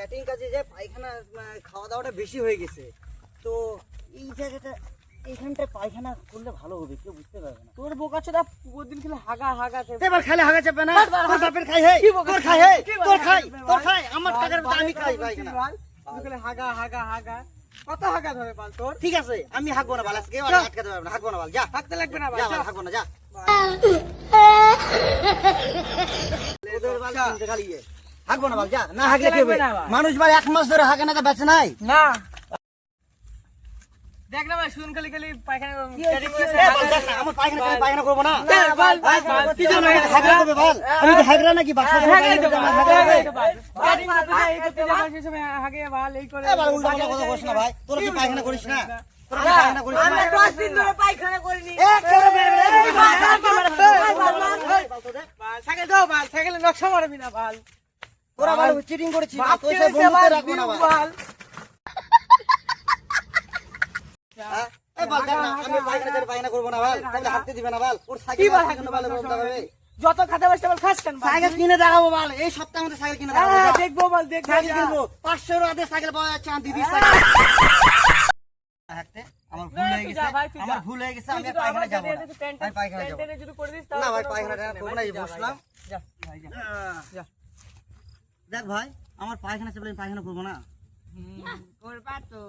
Latrine কাজে যে পায়খানা খাওয়া দাওয়াটা বেশি হয়ে গেছে, তো এই জায়গাটা এইখানটা পায়খানা করলে ভালো হবে, কেউ বুঝতে পারবে না। তোর বোকা ছোটা প্রতিদিন খেলে হাগা হাগা এবার খাইলে হাগা চাপবে না, তোর বাপের খাই হে, তোর খাই হে, তোর খাই আমার টাকার আমি খাই পায়খানা। তুই খেলে হাগা হাগা হাগা কত হাগা ধরে বাল তোর? ঠিক আছে আমি হাগবো না বাল, আজকে আটকাতে পারবে না, হাগবো না বাল, যা হাগতে লাগবে না বাল, যা বাল, হাগবো না, যা ওদের বাল কিনতে খালি হাগবো না বাল, যা না হাগলে কি হবে? মানুষ বাল 1 মাস ধরে হাগে না তো বেঁচে নাই না। দেখ না ভাই সুজন খালি খালি পায়খানা ক্যারি করেছে। আমার পায়খানা করে পায়খানা করবো না, বাল কি জন্য হাগরা করবে বাল? আমি তো হাগরা নাকি বাসা থেকে হাগাই তো বাল, হাগাই তো বাল। বাল ক্যারি করতে যাই এই করতে যাই সেই সময় হাগে বাল এই করে। এবার উল্টা পাল্টা কথা বলিস না ভাই, তোরা কি পায়খানা করিস না? তোরা কি পায়খানা করিস না? আমরা 10 দিন ধরে পায়খানা করিনি। বাল সাইকেল দাও বাল, সাইকেলে নকশা মারবি না বাল। তোরা ভালো চিটিং করেছিস, তো সে বন্ধুত্ব রাখবো না ভাই। এই বাল দেখ না, আমি পায়খানা করে পায়খানা করবো না ভাই, তাহলে হাঁটতে দিবে না ভাই, ওর সাইকেল কেন ভালো বলতে হবে? যত খাতা বাসতে বল খাস কেন? সাইকেল কিনে দেখাবো ভাই, এই সপ্তাহের মধ্যে সাইকেল কিনে দেখাবো, যা। দেখবো বল, দেখ সাইকেল কিনবো, 500 টাকা দিয়ে সাইকেল পাওয়া যাচ্ছে, আমার দিদির সাইকেল। হাঁটতে আমার ভুল হয়ে গেছে, আমার ভুল হয়ে গেছে, আমি আর পায়খানা যাবো না, আমি পায়খানা যাবো না। যদি করে দিস না ভাই পায়খানা করবো না, এই বসলাম। যা ভাই যা। দেখ ভাই আমার পায়খানা চাপলে আমি পায়খানা করবো না, করবা তো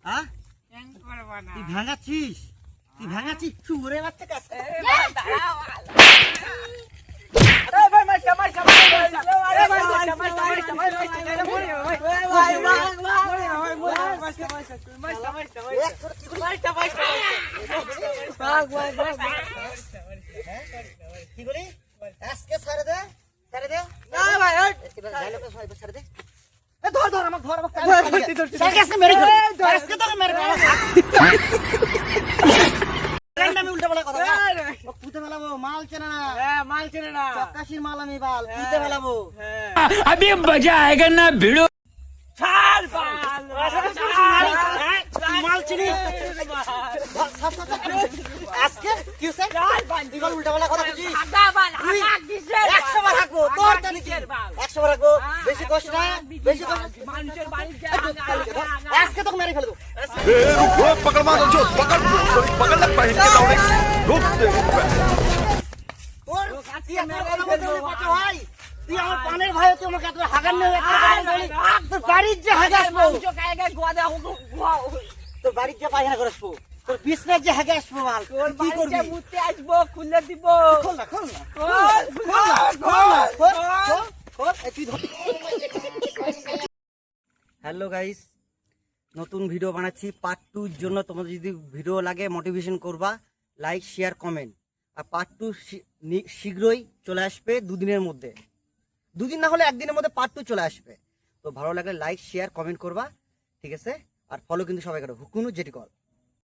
হ্যাঁ? কেন করবা না? তুই ভাঙাচ্ছিস, তুই ভাঙাচ্ছিস, শুয়োরের বাচ্চা কাছে। এই ভাই মাইকা মাইকা মাইকা এই ভাই মাইকা মাইকা মাইকা মাইকা মরে ভাই ভাই মাইকা মাইকা মাইকা কি বলি আজকে ছেড়ে দে, ছেড়ে দে না ভাই এবার যাইলে তো ছেড়ে দে। এ ধর ধর আমাকে ধর, আমাকে ধর। আজকে মেরে ফেল, আজকে তোকে মেরে ফেল। আমি উল্টা বলা কথা ও পুঁতে ফেলাবো, মাল চেনে না, হ্যাঁ মাল চেনে না, চক্কাশির মাল আমি বাল পুঁতে ফেলাবো। अभी मजा आएगा ना भिड़ो। ছাড় বাল মাল চিনি আজকে কি হচ্ছে? তুই বল উল্টা বলা কথা বলছিস, আগা বাল আগা দিছে 100 বার হাঁকবো তোর জানি কি, 100 বার হাঁকবো, বেশি কষ্ট না, বেশি কষ্ট। মানুষের বাড়িতে আজকে তোকে মেরে ফেলবো। पकड़ मारो जो पकड़ पकड़ लग पाए इनके दौड़े रोक दे তোর তুই এত কথা বলতে হলে কত ভাই, তুই আমার পানের ভাই, তুই আমাকে এত হাগার নেই, এত কথা বলি, তোর বাড়ির যে হাগে আসবো, তোর বাড়ির যে পায়খানা করে আসবো, তোর বিছনার যে হাগে আসবো মাল, কি করবি? মুতে আসবো খুলে দিব। খোল না, খোল না, হ্যালো গাইস, নতুন ভিডিও বানাচ্ছি পার্ট 2 এর জন্য। তোমাদের যদি ভিডিও লাগে মোটিভেশন করবা, লাইক শেয়ার কমেন্ট। আর পার্ট 2 শীঘ্রই চলে আসবে, 2 দিনের মধ্যে, 2 দিন না হলে 1 দিনের মধ্যে পার্ট 2 চলে আসবে। তো ভালো লাগলে লাইক শেয়ার কমেন্ট করবা, ঠিক আছে? আর ফলো কিন্তু সবাই করো, হুকুনু জেটি কল।